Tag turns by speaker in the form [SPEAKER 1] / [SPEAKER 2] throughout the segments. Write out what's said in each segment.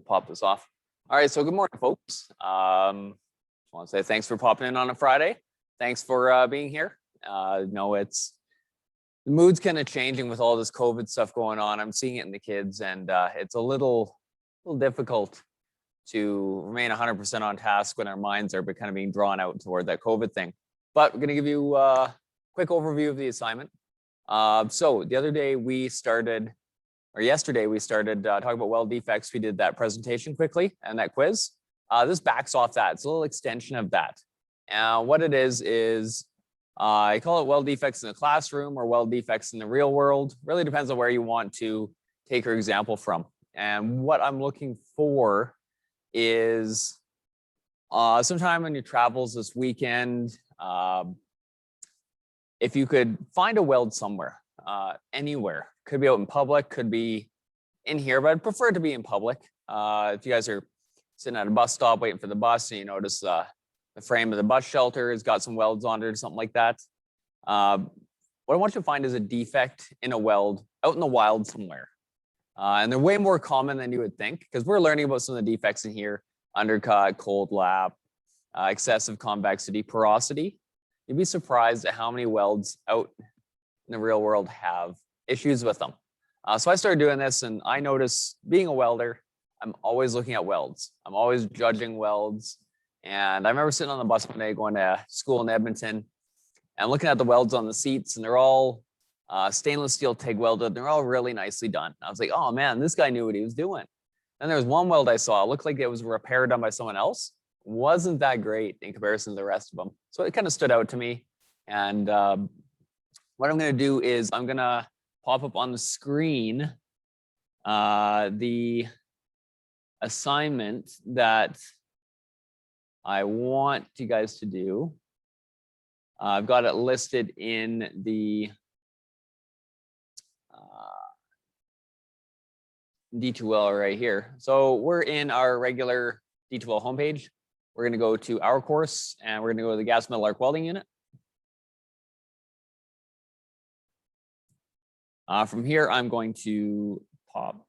[SPEAKER 1] pop this off. All right, so good morning, folks. I want to say thanks for popping in on a Friday. Thanks for being here. No, it's the mood's kind of changing with all this COVID stuff going on. I'm seeing it in the kids, and it's a little difficult to remain 100% on task when our minds are kind of being drawn out toward that COVID thing. But we're going to give you a quick overview of the assignment. So the other day we started, or yesterday we started talking about weld defects. We did that presentation quickly and that quiz. This backs off that. It's a little extension of that. What it is I call it weld defects in the classroom or weld defects in the real world. Really depends on where you want to take your example from. And what I'm looking for is sometime in your travels this weekend, if you could find a weld somewhere, anywhere, could be out in public, could be in here, but I'd prefer it to be in public. If you guys are sitting at a bus stop waiting for the bus and you notice the frame of the bus shelter has got some welds on it or something like that. What I want you to find is a defect in a weld out in the wild somewhere. And they're way more common than you would think, because we're learning about some of the defects in here: undercut, cold lap, excessive convexity, porosity. You'd be surprised at how many welds out in the real world have issues with them. So I started doing this, and I noticed, being a welder, I'm always looking at welds. I'm always judging welds. And I remember sitting on the bus one day going to school in Edmonton and looking at the welds on the seats, and they're all stainless steel TIG welded. They're all really nicely done. I was like, oh man, this guy knew what he was doing. And there was one weld I saw, it looked like it was a repair done by someone else. Wasn't that great in comparison to the rest of them. So it kind of stood out to me. And what I'm going to do is I'm going to pop up on the screen the assignment that I want you guys to do. I've got it listed in the D2L right here. So we're in our regular D2L homepage. We're going to go to our course, and we're going to go to the gas metal arc welding unit. From here, I'm going to pop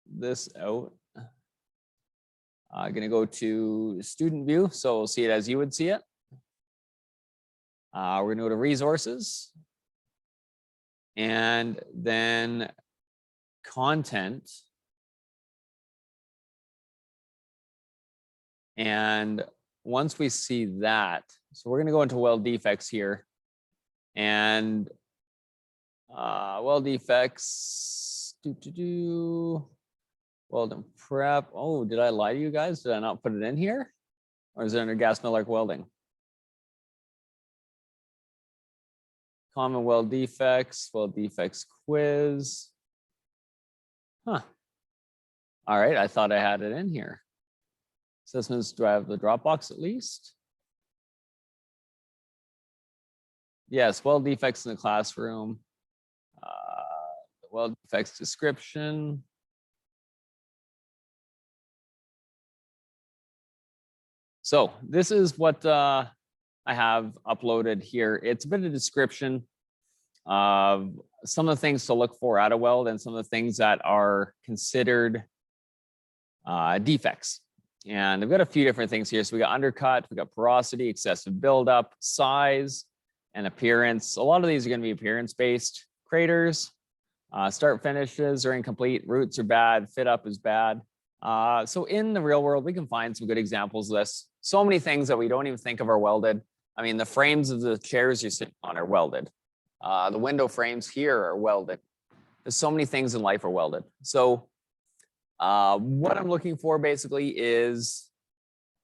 [SPEAKER 1] this out. I'm going to go to student view, so we'll see it as you would see it. We're going to go to resources, and then content. And once we see that, so we're going to go into weld defects here, and weld defects, weld and prep. Oh, did I lie to you guys? Did I not put it in here? Or is it under gas metal arc welding? Common weld defects quiz. Huh. All right, I thought I had it in here. Assessments, do I have the Dropbox at least? Yes, weld defects in the classroom. Weld defects description. So this is what I have uploaded here. It's a bit of a description of some of the things to look for at a weld and some of the things that are considered defects. And I've got a few different things here. So we got undercut, we got porosity, excessive buildup, size, and appearance. A lot of these are going to be appearance-based. Craters, start finishes are incomplete, roots are bad, fit up is bad. So in the real world, we can find some good examples of this. So many things that we don't even think of are welded. I mean, the frames of the chairs you're sitting on are welded. The window frames here are welded. There's so many things in life are welded. So what I'm looking for basically is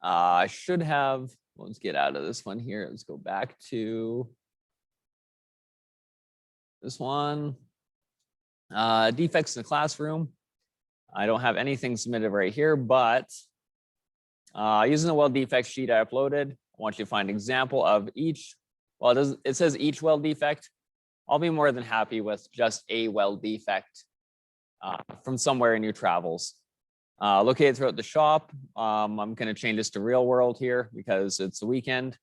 [SPEAKER 1] I should have, let's get out of this one here. Let's go back to this one. Defects in the classroom. I don't have anything submitted right here, but using the weld defect sheet I uploaded, I want you to find an example of each. Well, it says each weld defect. I'll be more than happy with just a weld defect from somewhere in your travels. Located throughout the shop. I'm going to change this to real world here because it's the weekend.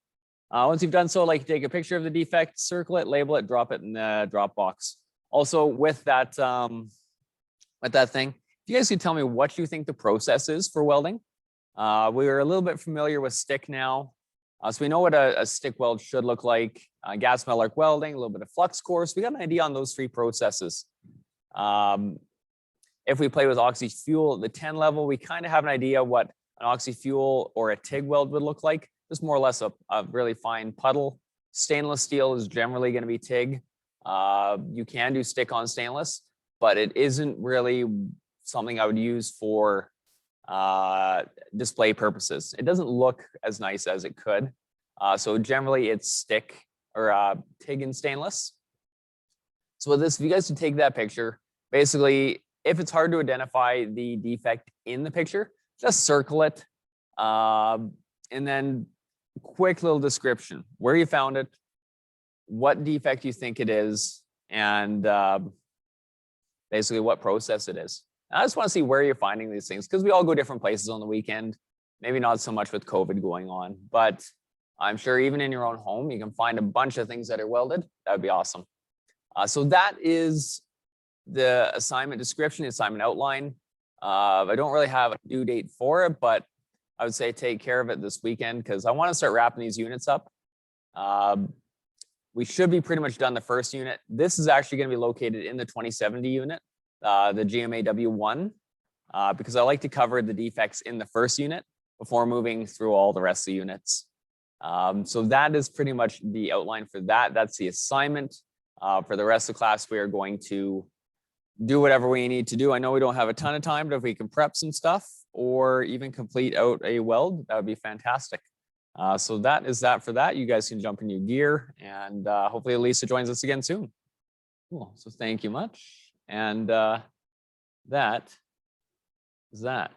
[SPEAKER 1] Once you've done so, like, take a picture of the defect, circle it, label it, drop it in the Dropbox. Also with that thing, if you guys could tell me what you think the process is for welding. We are a little bit familiar with stick now. So we know what a stick weld should look like. Gas metal arc welding, a little bit of flux core. So we got an idea on those 3 processes. If we play with oxy fuel at the 10 level, we kind of have an idea what an oxy fuel or a TIG weld would look like. Just more or less a really fine puddle. Stainless steel is generally going to be TIG. You can do stick on stainless, but it isn't really something I would use for display purposes. It doesn't look as nice as it could. So generally it's stick or TIG and stainless. So with this, if you guys can take that picture, basically, if it's hard to identify the defect in the picture, just circle it. And then quick little description, where you found it, what defect you think it is, and basically what process it is. I just want to see where you're finding these things, because we all go different places on the weekend. Maybe not so much with COVID going on, but I'm sure even in your own home, you can find a bunch of things that are welded. That would be awesome. So that is the assignment description, the assignment outline. I don't really have a due date for it, but I would say take care of it this weekend, because I want to start wrapping these units up. We should be pretty much done the first unit. This is actually going to be located in the 2070 unit, the GMAW1, because I like to cover the defects in the first unit before moving through all the rest of the units. So that is pretty much the outline for that. That's the assignment. For the rest of the class, we are going to do whatever we need to do. I know we don't have a ton of time, but if we can prep some stuff or even complete out a weld, that would be fantastic. So that is that for that. You guys can jump in your gear, and hopefully Lisa joins us again soon. Cool. So thank you much. And that is that.